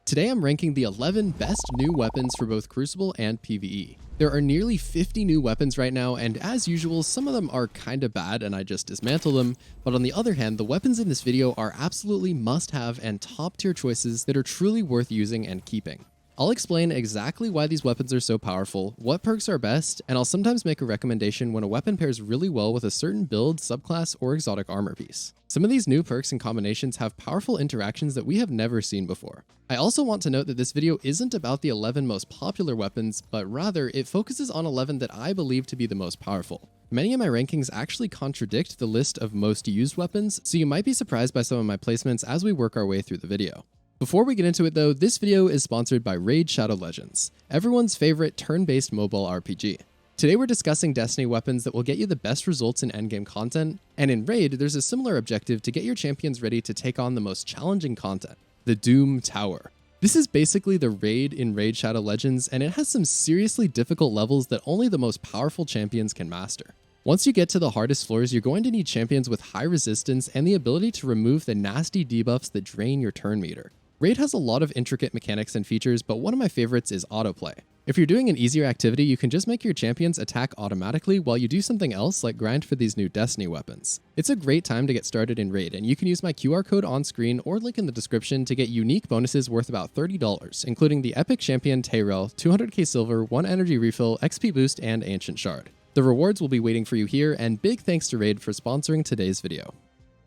Today I'm ranking the 11 best new weapons for both Crucible and PvE. There are nearly 50 new weapons right now, and as usual, some of them are kinda bad and I just dismantle them, but on the other hand, the weapons in this video are absolutely must-have and top-tier choices that are truly worth using and keeping. I'll explain exactly why these weapons are so powerful, what perks are best, and I'll sometimes make a recommendation when a weapon pairs really well with a certain build, subclass, or exotic armor piece. Some of these new perks and combinations have powerful interactions that we have never seen before. I also want to note that this video isn't about the 11 most popular weapons, but rather it focuses on 11 that I believe to be the most powerful. Many of my rankings actually contradict the list of most used weapons, so you might be surprised by some of my placements as we work our way through the video. Before we get into it though, this video is sponsored by Raid Shadow Legends, everyone's favorite turn-based mobile RPG. Today we're discussing Destiny weapons that will get you the best results in endgame content, and in Raid there's a similar objective to get your champions ready to take on the most challenging content, the Doom Tower. This is basically the raid in Raid Shadow Legends, and it has some seriously difficult levels that only the most powerful champions can master. Once you get to the hardest floors, you're going to need champions with high resistance and the ability to remove the nasty debuffs that drain your turn meter. Raid has a lot of intricate mechanics and features, but one of my favorites is autoplay. If you're doing an easier activity, you can just make your champions attack automatically while you do something else like grind for these new Destiny weapons. It's a great time to get started in Raid, and you can use my QR code on screen or link in the description to get unique bonuses worth about $30, including the Epic Champion Tyrell, 200k silver, 1 energy refill, XP boost, and Ancient Shard. The rewards will be waiting for you here, and big thanks to Raid for sponsoring today's video.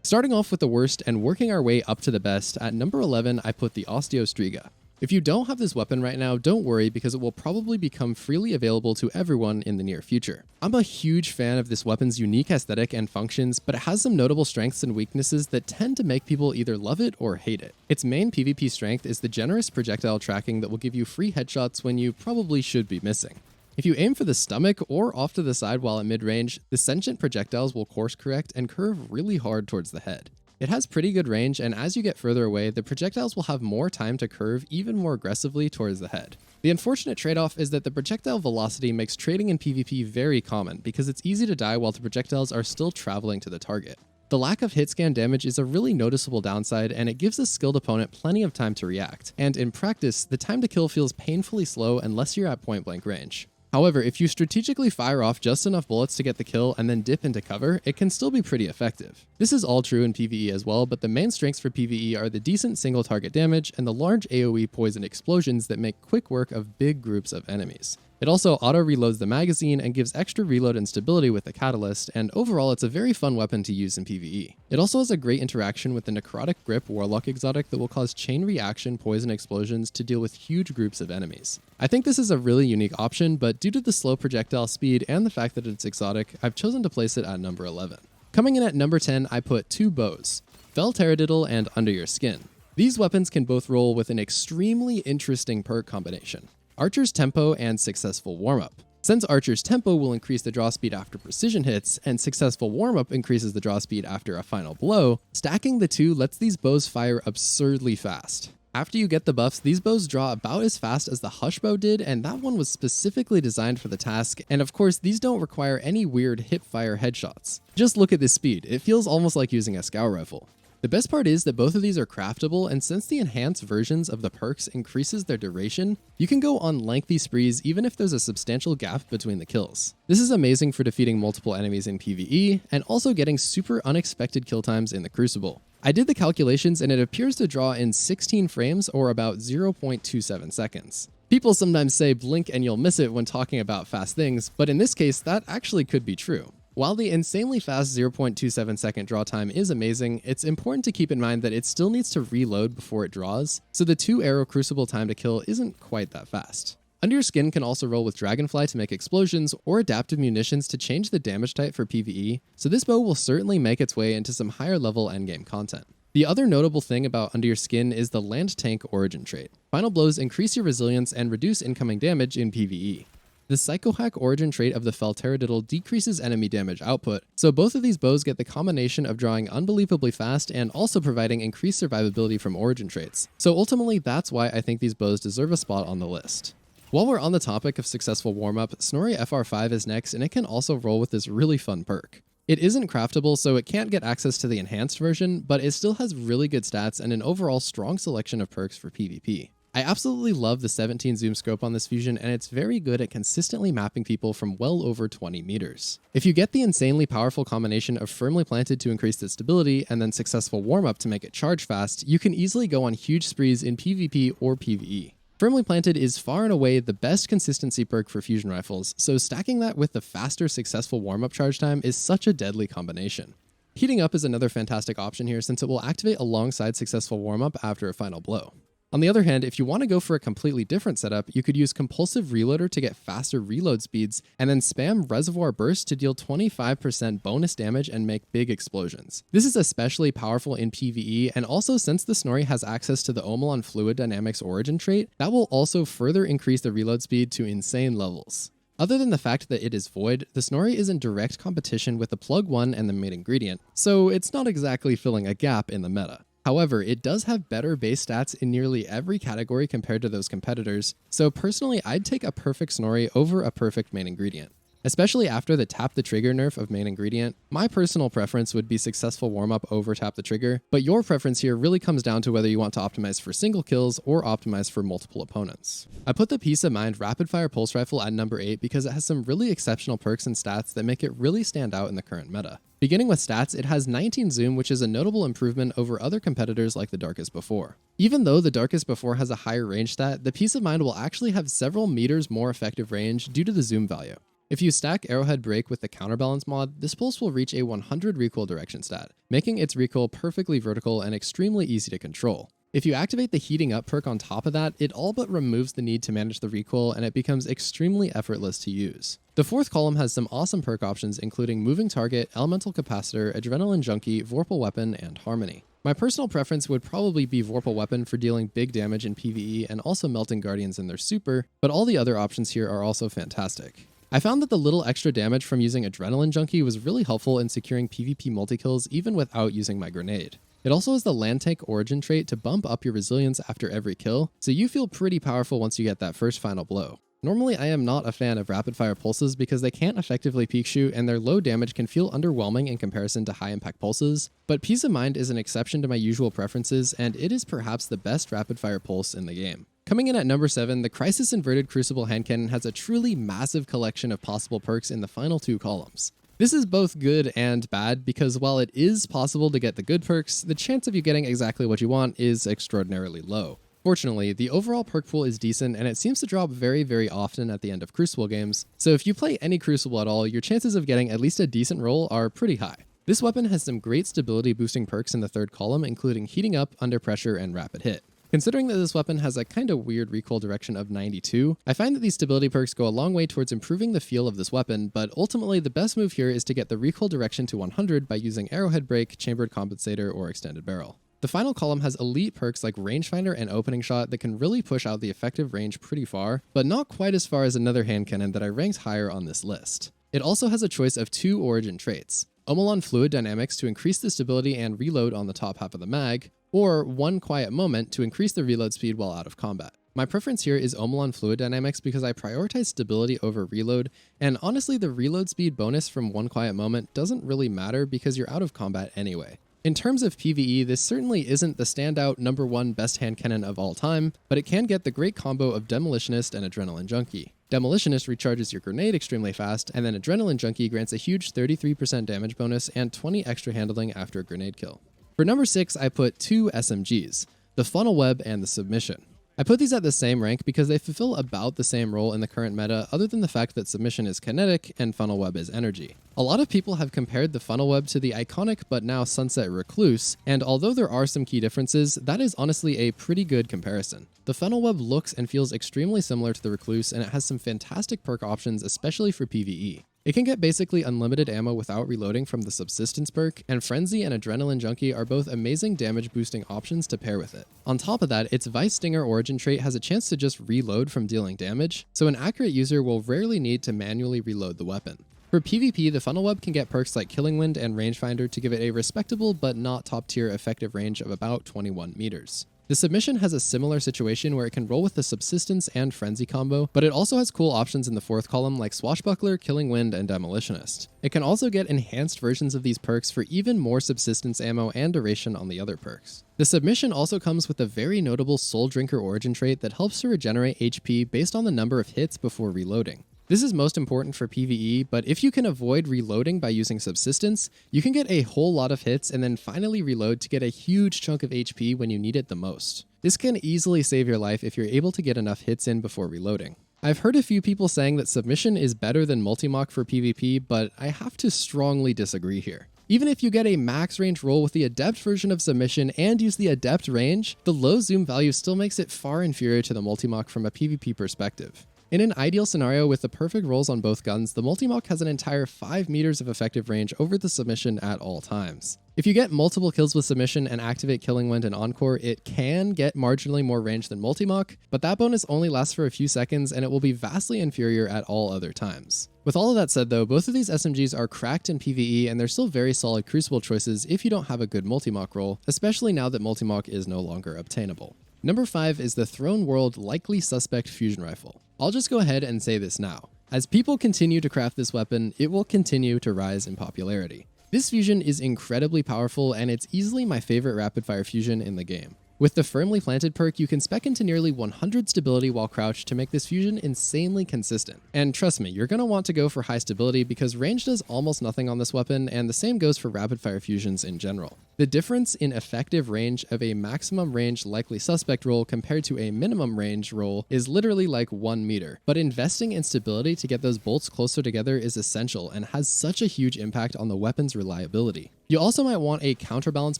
Starting off with the worst and working our way up to the best, at number 11 I put the Osteostriga. If you don't have this weapon right now, don't worry because it will probably become freely available to everyone in the near future. I'm a huge fan of this weapon's unique aesthetic and functions, but it has some notable strengths and weaknesses that tend to make people either love it or hate it. Its main PvP strength is the generous projectile tracking that will give you free headshots when you probably should be missing. If you aim for the stomach or off to the side while at mid-range, the sentient projectiles will course correct and curve really hard towards the head. It has pretty good range, and as you get further away, the projectiles will have more time to curve even more aggressively towards the head. The unfortunate trade-off is that the projectile velocity makes trading in PvP very common because it's easy to die while the projectiles are still traveling to the target. The lack of hit scan damage is a really noticeable downside, and it gives a skilled opponent plenty of time to react, and in practice, the time to kill feels painfully slow unless you're at point-blank range. However, if you strategically fire off just enough bullets to get the kill and then dip into cover, it can still be pretty effective. This is all true in PvE as well, but the main strengths for PvE are the decent single target damage and the large AoE poison explosions that make quick work of big groups of enemies. It also auto-reloads the magazine and gives extra reload and stability with the catalyst, and overall it's a very fun weapon to use in PvE. It also has a great interaction with the Necrotic Grip Warlock exotic that will cause chain reaction poison explosions to deal with huge groups of enemies. I think this is a really unique option, but due to the slow projectile speed and the fact that it's exotic, I've chosen to place it at number 11. Coming in at number 10, I put two bows, Fel Taradiddle and Under Your Skin. These weapons can both roll with an extremely interesting perk combination: Archer's Tempo and Successful Warm-Up. Since Archer's Tempo will increase the draw speed after precision hits, and Successful Warm-Up increases the draw speed after a final blow, stacking the two lets these bows fire absurdly fast. After you get the buffs, these bows draw about as fast as the Hush Bow did, and that one was specifically designed for the task, and of course these don't require any weird hip-fire headshots. Just look at this speed, it feels almost like using a scout rifle. The best part is that both of these are craftable, and since the enhanced versions of the perks increases their duration, you can go on lengthy sprees even if there's a substantial gap between the kills. This is amazing for defeating multiple enemies in PvE, and also getting super unexpected kill times in the Crucible. I did the calculations and it appears to draw in 16 frames or about 0.27 seconds. People sometimes say blink and you'll miss it when talking about fast things, but in this case that actually could be true. While the insanely fast 0.27 second draw time is amazing, it's important to keep in mind that it still needs to reload before it draws, so the 2-arrow Crucible time to kill isn't quite that fast. Under Your Skin can also roll with Dragonfly to make explosions or adaptive munitions to change the damage type for PvE, so this bow will certainly make its way into some higher level endgame content. The other notable thing about Under Your Skin is the Land Tank origin trait. Final blows increase your resilience and reduce incoming damage in PvE. The Psychohack origin trait of the Fel Taradiddle decreases enemy damage output, so both of these bows get the combination of drawing unbelievably fast and also providing increased survivability from origin traits. So ultimately that's why I think these bows deserve a spot on the list. While we're on the topic of Successful Warm-Up, Snorri FR5 is next, and it can also roll with this really fun perk. It isn't craftable, so it can't get access to the enhanced version, but it still has really good stats and an overall strong selection of perks for PvP. I absolutely love the 17 zoom scope on this fusion, and it's very good at consistently mapping people from well over 20 meters. If you get the insanely powerful combination of firmly planted to increase its stability and then successful warm up to make it charge fast, you can easily go on huge sprees in PvP or PvE. Firmly planted is far and away the best consistency perk for fusion rifles, so stacking that with the faster successful warm up charge time is such a deadly combination. Heating up is another fantastic option here since it will activate alongside successful warm up after a final blow. On the other hand, if you want to go for a completely different setup, you could use Compulsive Reloader to get faster reload speeds, and then spam Reservoir Burst to deal 25% bonus damage and make big explosions. This is especially powerful in PvE, and also since the Snorri has access to the Omelon Fluid Dynamics origin trait, that will also further increase the reload speed to insane levels. Other than the fact that it is void, the Snorri is in direct competition with the Plug 1 and the main ingredient, so it's not exactly filling a gap in the meta. However, it does have better base stats in nearly every category compared to those competitors, so personally I'd take a perfect Snorri over a perfect main ingredient. Especially after the tap the trigger nerf of main ingredient, my personal preference would be successful warm-up over tap the trigger, but your preference here really comes down to whether you want to optimize for single kills or optimize for multiple opponents. I put the Peace of Mind Rapid Fire Pulse Rifle at number 8 because it has some really exceptional perks and stats that make it really stand out in the current meta. Beginning with stats, it has 19 zoom, which is a notable improvement over other competitors like the Darkest Before. Even though the Darkest Before has a higher range stat, the Peace of Mind will actually have several meters more effective range due to the zoom value. If you stack Arrowhead Break with the Counterbalance mod, this pulse will reach a 100 recoil direction stat, making its recoil perfectly vertical and extremely easy to control. If you activate the Heating Up perk on top of that, it all but removes the need to manage the recoil and it becomes extremely effortless to use. The fourth column has some awesome perk options including Moving Target, Elemental Capacitor, Adrenaline Junkie, Vorpal Weapon, and Harmony. My personal preference would probably be Vorpal Weapon for dealing big damage in PvE and also melting Guardians in their super, but all the other options here are also fantastic. I found that the little extra damage from using Adrenaline Junkie was really helpful in securing PvP multi-kills even without using my grenade. It also has the Land Tank origin trait to bump up your resilience after every kill, so you feel pretty powerful once you get that first final blow. Normally I am not a fan of rapid fire pulses because they can't effectively peak shoot and their low damage can feel underwhelming in comparison to high impact pulses, but Peace of Mind is an exception to my usual preferences and it is perhaps the best rapid fire pulse in the game. Coming in at number 7, the Crisis Inverted Crucible Hand Cannon has a truly massive collection of possible perks in the final 2 columns. This is both good and bad because while it is possible to get the good perks, the chance of you getting exactly what you want is extraordinarily low. Fortunately, the overall perk pool is decent and it seems to drop very often at the end of Crucible games, so if you play any Crucible at all, your chances of getting at least a decent roll are pretty high. This weapon has some great stability boosting perks in the 3rd column, including Heating Up, Under Pressure, and Rapid Hit. Considering that this weapon has a kinda weird recoil direction of 92, I find that these stability perks go a long way towards improving the feel of this weapon, but ultimately the best move here is to get the recoil direction to 100 by using Arrowhead Break, Chambered Compensator, or Extended Barrel. The final column has elite perks like Rangefinder and Opening Shot that can really push out the effective range pretty far, but not quite as far as another hand cannon that I ranked higher on this list. It also has a choice of 2 origin traits: Omelon Fluid Dynamics to increase the stability and reload on the top half of the mag, or 1 Quiet Moment to increase the reload speed while out of combat. My preference here is Omelon Fluid Dynamics because I prioritize stability over reload, and honestly the reload speed bonus from 1 Quiet Moment doesn't really matter because you're out of combat anyway. In terms of PvE, this certainly isn't the standout number 1 best hand cannon of all time, but it can get the great combo of Demolitionist and Adrenaline Junkie. Demolitionist recharges your grenade extremely fast, and then Adrenaline Junkie grants a huge 33% damage bonus and 20 extra handling after a grenade kill. For number 6, I put 2 SMGs, the Funnel Web and the Submission. I put these at the same rank because they fulfill about the same role in the current meta other than the fact that Submission is kinetic and Funnel Web is energy. A lot of people have compared the Funnel Web to the iconic but now sunset Recluse, and although there are some key differences, that is honestly a pretty good comparison. The Funnel Web looks and feels extremely similar to the Recluse and it has some fantastic perk options especially for PvE. It can get basically unlimited ammo without reloading from the Subsistence perk, and Frenzy and Adrenaline Junkie are both amazing damage boosting options to pair with it. On top of that, its Vice Stinger origin trait has a chance to just reload from dealing damage, so an accurate user will rarely need to manually reload the weapon. For PvP, the Funnel Web can get perks like Killing Wind and Rangefinder to give it a respectable but not top tier effective range of about 21 meters. The Submission has a similar situation where it can roll with the Subsistence and Frenzy combo, but it also has cool options in the fourth column like Swashbuckler, Killing Wind, and Demolitionist. It can also get enhanced versions of these perks for even more Subsistence ammo and duration on the other perks. The Submission also comes with a very notable Soul Drinker origin trait that helps to regenerate HP based on the number of hits before reloading. This is most important for PvE, but if you can avoid reloading by using Subsistence, you can get a whole lot of hits and then finally reload to get a huge chunk of HP when you need it the most. This can easily save your life if you're able to get enough hits in before reloading. I've heard a few people saying that Submission is better than Multi-Mock for PvP, but I have to strongly disagree here. Even if you get a max range roll with the Adept version of Submission and use the Adept range, the low zoom value still makes it far inferior to the Multi-Mock from a PvP perspective. In an ideal scenario with the perfect rolls on both guns, the Multi-Mock has an entire 5 meters of effective range over the Submission at all times. If you get multiple kills with Submission and activate Killing Wind and Encore, it can get marginally more range than Multi-Mock, but that bonus only lasts for a few seconds and it will be vastly inferior at all other times. With all of that said though, both of these SMGs are cracked in PvE and they're still very solid Crucible choices if you don't have a good Multi-Mock roll, especially now that Multi-Mock is no longer obtainable. Number 5 is the Throne World Likely Suspect Fusion Rifle. I'll just go ahead and say this now. As people continue to craft this weapon, it will continue to rise in popularity. This fusion is incredibly powerful and it's easily my favorite rapid fire fusion in the game. With the Firmly Planted perk, you can spec into nearly 100 stability while crouched to make this fusion insanely consistent. And trust me, you're going to want to go for high stability because range does almost nothing on this weapon, and the same goes for rapid fire fusions in general. The difference in effective range of a maximum range Likely Suspect roll compared to a minimum range roll is literally like 1 meter. But investing in stability to get those bolts closer together is essential and has such a huge impact on the weapon's reliability. You also might want a counterbalance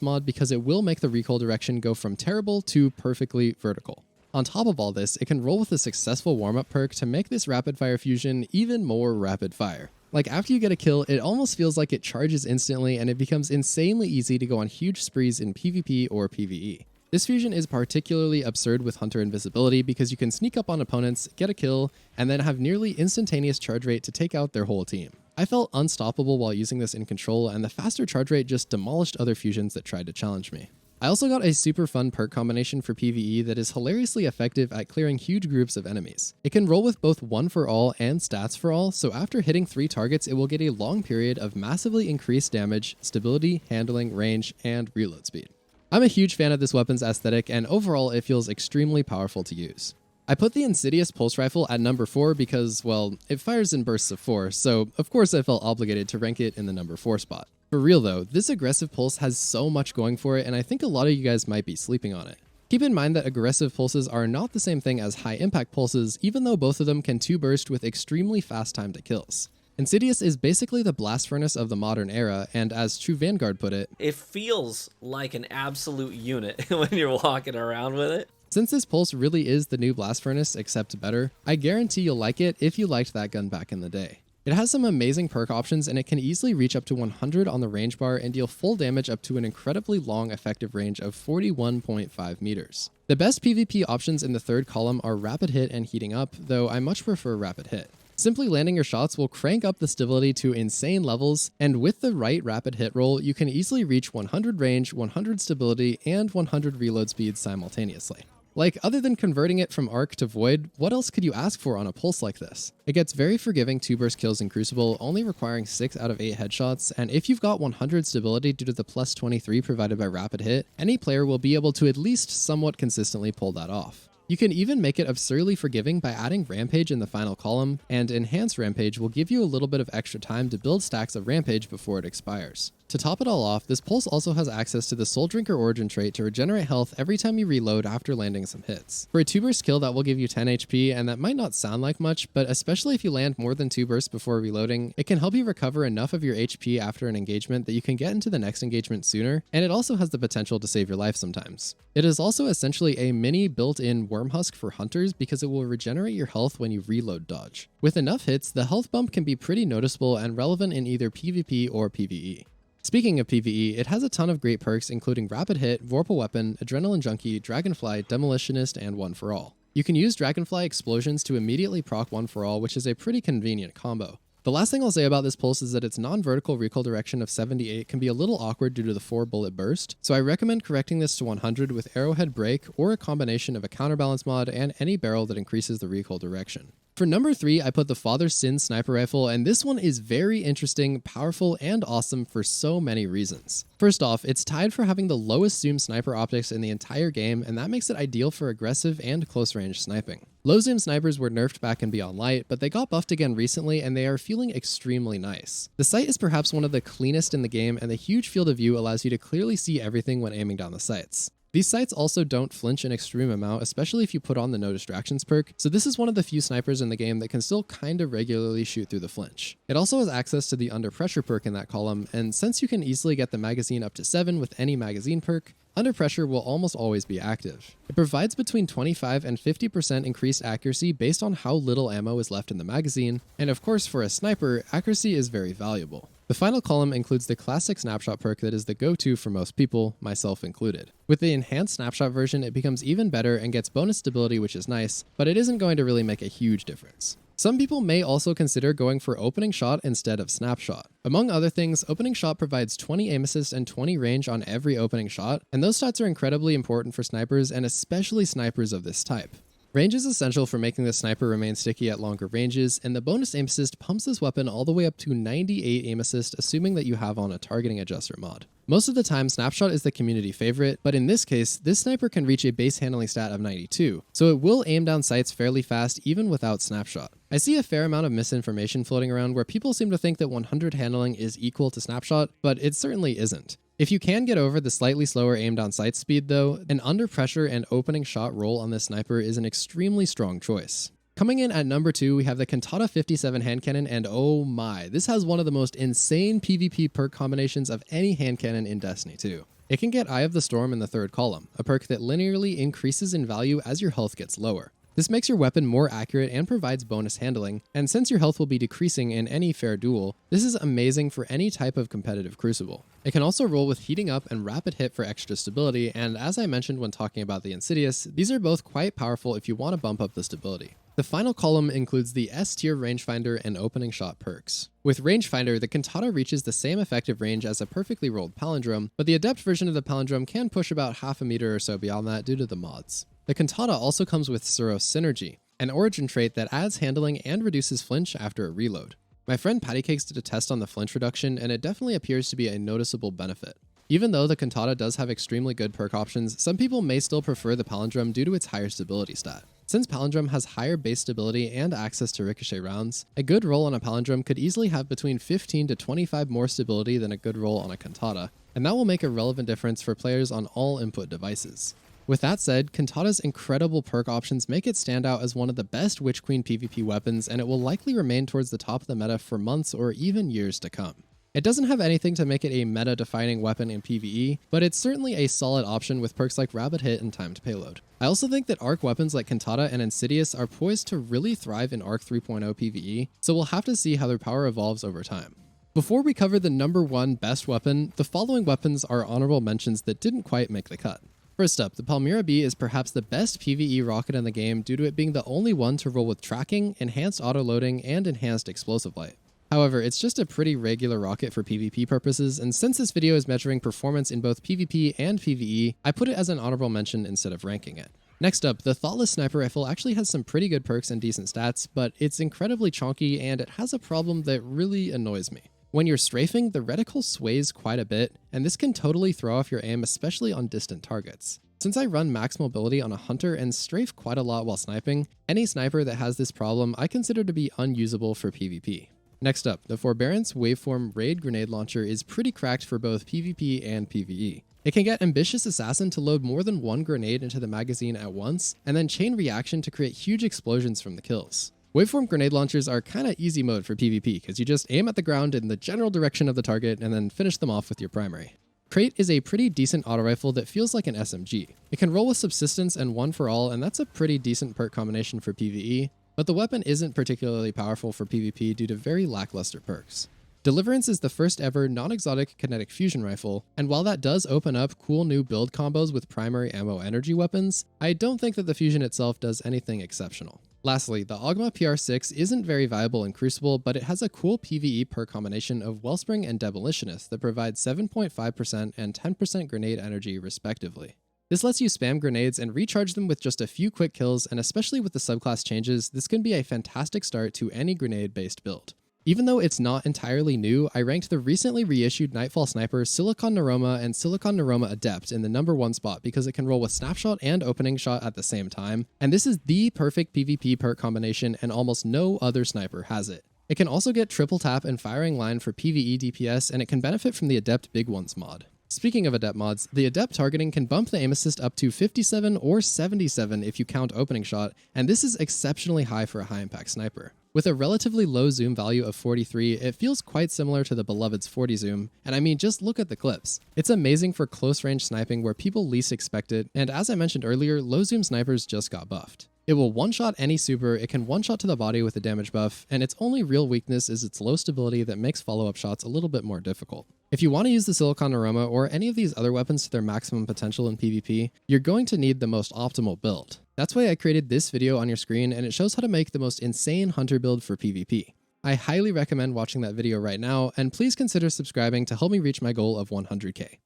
mod because it will make the recoil direction go from terrible to perfectly vertical. On top of all this, it can roll with a successful warm-up perk to make this rapid fire fusion even more rapid fire. Like after you get a kill, it almost feels like it charges instantly and it becomes insanely easy to go on huge sprees in PvP or PvE. This fusion is particularly absurd with Hunter Invisibility because you can sneak up on opponents, get a kill, and then have nearly instantaneous charge rate to take out their whole team. I felt unstoppable while using this in Control, and the faster charge rate just demolished other fusions that tried to challenge me. I also got a super fun perk combination for PvE that is hilariously effective at clearing huge groups of enemies. It can roll with both 1 for all and stats for all, so after hitting 3 targets it will get a long period of massively increased damage, stability, handling, range, and reload speed. I'm a huge fan of this weapon's aesthetic, and overall it feels extremely powerful to use. I put the Insidious Pulse Rifle at number 4 because, well, it fires in bursts of 4, so of course I felt obligated to rank it in the number 4 spot. For real though, this aggressive pulse has so much going for it, and I think a lot of you guys might be sleeping on it. Keep in mind that aggressive pulses are not the same thing as high impact pulses, even though both of them can 2-burst with extremely fast time to kills. Insidious is basically the blast furnace of the modern era, and as True Vanguard put it, it feels like an absolute unit when you're walking around with it. Since this pulse really is the new blast furnace, except better, I guarantee you'll like it if you liked that gun back in the day. It has some amazing perk options and it can easily reach up to 100 on the range bar and deal full damage up to an incredibly long effective range of 41.5 meters. The best PvP options in the third column are Rapid Hit and Heating Up, though I much prefer Rapid Hit. Simply landing your shots will crank up the stability to insane levels, and with the right rapid hit roll, you can easily reach 100 range, 100 stability, and 100 reload speed simultaneously. Like, other than converting it from Arc to Void, what else could you ask for on a pulse like this? It gets very forgiving 2-burst kills in Crucible, only requiring 6 out of 8 headshots, and if you've got 100 stability due to the plus 23 provided by Rapid Hit, any player will be able to at least somewhat consistently pull that off. You can even make it absurdly forgiving by adding Rampage in the final column, and Enhanced Rampage will give you a little bit of extra time to build stacks of Rampage before it expires. To top it all off, this pulse also has access to the Soul Drinker origin trait to regenerate health every time you reload after landing some hits. For a 2-burst kill, that will give you 10 HP, and that might not sound like much, but especially if you land more than 2 bursts before reloading, it can help you recover enough of your HP after an engagement that you can get into the next engagement sooner, and it also has the potential to save your life sometimes. It is also essentially a mini built-in worm husk for hunters because it will regenerate your health when you reload dodge. With enough hits, the health bump can be pretty noticeable and relevant in either PvP or PvE. Speaking of PvE, it has a ton of great perks including Rapid Hit, Vorpal Weapon, Adrenaline Junkie, Dragonfly, Demolitionist, and 1 for all. You can use Dragonfly explosions to immediately proc 1 for all, which is a pretty convenient combo. The last thing I'll say about this pulse is that its non-vertical recoil direction of 78 can be a little awkward due to the 4-bullet burst, so I recommend correcting this to 100 with arrowhead brake or a combination of a counterbalance mod and any barrel that increases the recoil direction. For number 3, I put the Father Sin sniper rifle, and this one is very interesting, powerful, and awesome for so many reasons. First off, it's tied for having the lowest zoom sniper optics in the entire game, and that makes it ideal for aggressive and close-range sniping. Low zoom snipers were nerfed back in Beyond Light, but they got buffed again recently and they are feeling extremely nice. The sight is perhaps one of the cleanest in the game, and the huge field of view allows you to clearly see everything when aiming down the sights. These sights also don't flinch an extreme amount, especially if you put on the No Distractions perk, so this is one of the few snipers in the game that can still kinda regularly shoot through the flinch. It also has access to the Under Pressure perk in that column, and since you can easily get the magazine up to 7 with any magazine perk, Under Pressure will almost always be active. It provides between 25 and 50% increased accuracy based on how little ammo is left in the magazine, and of course for a sniper, accuracy is very valuable. The final column includes the classic snapshot perk that is the go-to for most people, myself included. With the enhanced snapshot version, it becomes even better and gets bonus stability, which is nice, but it isn't going to really make a huge difference. Some people may also consider going for opening shot instead of snapshot. Among other things, opening shot provides 20 aim assist and 20 range on every opening shot, and those stats are incredibly important for snipers and especially snipers of this type. Range is essential for making the sniper remain sticky at longer ranges, and the bonus aim assist pumps this weapon all the way up to 98 aim assist, assuming that you have on a targeting adjuster mod. Most of the time, snapshot is the community favorite, but in this case, this sniper can reach a base handling stat of 92, so it will aim down sights fairly fast even without snapshot. I see a fair amount of misinformation floating around where people seem to think that 100 handling is equal to snapshot, but it certainly isn't. If you can get over the slightly slower aim down sight speed though, an under pressure and opening shot roll on this sniper is an extremely strong choice. Coming in at number 2, we have the Cantata 57 hand cannon, and oh my, this has one of the most insane PvP perk combinations of any hand cannon in Destiny 2. It can get Eye of the Storm in the 3rd column, a perk that linearly increases in value as your health gets lower. This makes your weapon more accurate and provides bonus handling, and since your health will be decreasing in any fair duel, this is amazing for any type of competitive Crucible. It can also roll with Heating Up and Rapid Hit for extra stability, and as I mentioned when talking about the Insidious, these are both quite powerful if you want to bump up the stability. The final column includes the S-tier rangefinder and opening shot perks. With rangefinder, the Cantata reaches the same effective range as a perfectly rolled palindrome, but the adept version of the palindrome can push about half a meter or so beyond that due to the mods. The Cantata also comes with Suros Synergy, an origin trait that adds handling and reduces flinch after a reload. My friend Pattycakes did a test on the flinch reduction, and it definitely appears to be a noticeable benefit. Even though the Cantata does have extremely good perk options, some people may still prefer the palindrome due to its higher stability stat. Since palindrome has higher base stability and access to ricochet rounds, a good roll on a palindrome could easily have between 15 to 25 more stability than a good roll on a Cantata, and that will make a relevant difference for players on all input devices. With that said, Cantata's incredible perk options make it stand out as one of the best Witch Queen PvP weapons, and it will likely remain towards the top of the meta for months or even years to come. It doesn't have anything to make it a meta-defining weapon in PvE, but it's certainly a solid option with perks like Rapid Hit and Timed Payload. I also think that Arc weapons like Cantata and Insidious are poised to really thrive in Arc 3.0 PvE, so we'll have to see how their power evolves over time. Before we cover the number 1 best weapon, the following weapons are honorable mentions that didn't quite make the cut. First up, the Palmyra B is perhaps the best PvE rocket in the game due to it being the only one to roll with tracking, enhanced auto-loading, and enhanced explosive light. However, it's just a pretty regular rocket for PvP purposes, and since this video is measuring performance in both PvP and PvE, I put it as an honorable mention instead of ranking it. Next up, the Thoughtless Sniper Rifle actually has some pretty good perks and decent stats, but it's incredibly chonky and it has a problem that really annoys me. When you're strafing, the reticle sways quite a bit, and this can totally throw off your aim, especially on distant targets. Since I run max mobility on a hunter and strafe quite a lot while sniping, any sniper that has this problem I consider to be unusable for PvP. Next up, the Forbearance Waveform Raid Grenade Launcher is pretty cracked for both PvP and PvE. It can get Ambitious Assassin to load more than one grenade into the magazine at once, and then chain reaction to create huge explosions from the kills. Waveform grenade launchers are kinda easy mode for PvP, because you just aim at the ground in the general direction of the target and then finish them off with your primary. Crate is a pretty decent auto rifle that feels like an SMG. It can roll with Subsistence and One for All, and that's a pretty decent perk combination for PvE, but the weapon isn't particularly powerful for PvP due to very lackluster perks. Deliverance is the first ever non-exotic kinetic fusion rifle, and while that does open up cool new build combos with primary ammo energy weapons, I don't think that the fusion itself does anything exceptional. Lastly, the Ogma PR6 isn't very viable in Crucible, but it has a cool PvE perk combination of Wellspring and Demolitionist that provides 7.5% and 10% grenade energy respectively. This lets you spam grenades and recharge them with just a few quick kills, and especially with the subclass changes, this can be a fantastic start to any grenade-based build. Even though it's not entirely new, I ranked the recently reissued Nightfall Sniper Silicon Neuroma and Silicon Neuroma Adept in the #1 spot because it can roll with Snapshot and Opening Shot at the same time, and this is the perfect PvP perk combination and almost no other sniper has it. It can also get triple tap and firing line for PvE DPS, and it can benefit from the Adept Big Ones mod. Speaking of Adept mods, the Adept targeting can bump the aim assist up to 57 or 77 if you count Opening Shot, and this is exceptionally high for a high impact sniper. With a relatively low zoom value of 43, it feels quite similar to the Beloved's 40 zoom, and I mean, just look at the clips. It's amazing for close range sniping where people least expect it, and as I mentioned earlier, low zoom snipers just got buffed. It will one-shot any super, it can one-shot to the body with a damage buff, and its only real weakness is its low stability that makes follow-up shots a little bit more difficult. If you want to use the Silicon Neuroma or any of these other weapons to their maximum potential in PvP, you're going to need the most optimal build. That's why I created this video on your screen, and it shows how to make the most insane hunter build for PvP. I highly recommend watching that video right now, and please consider subscribing to help me reach my goal of 100k.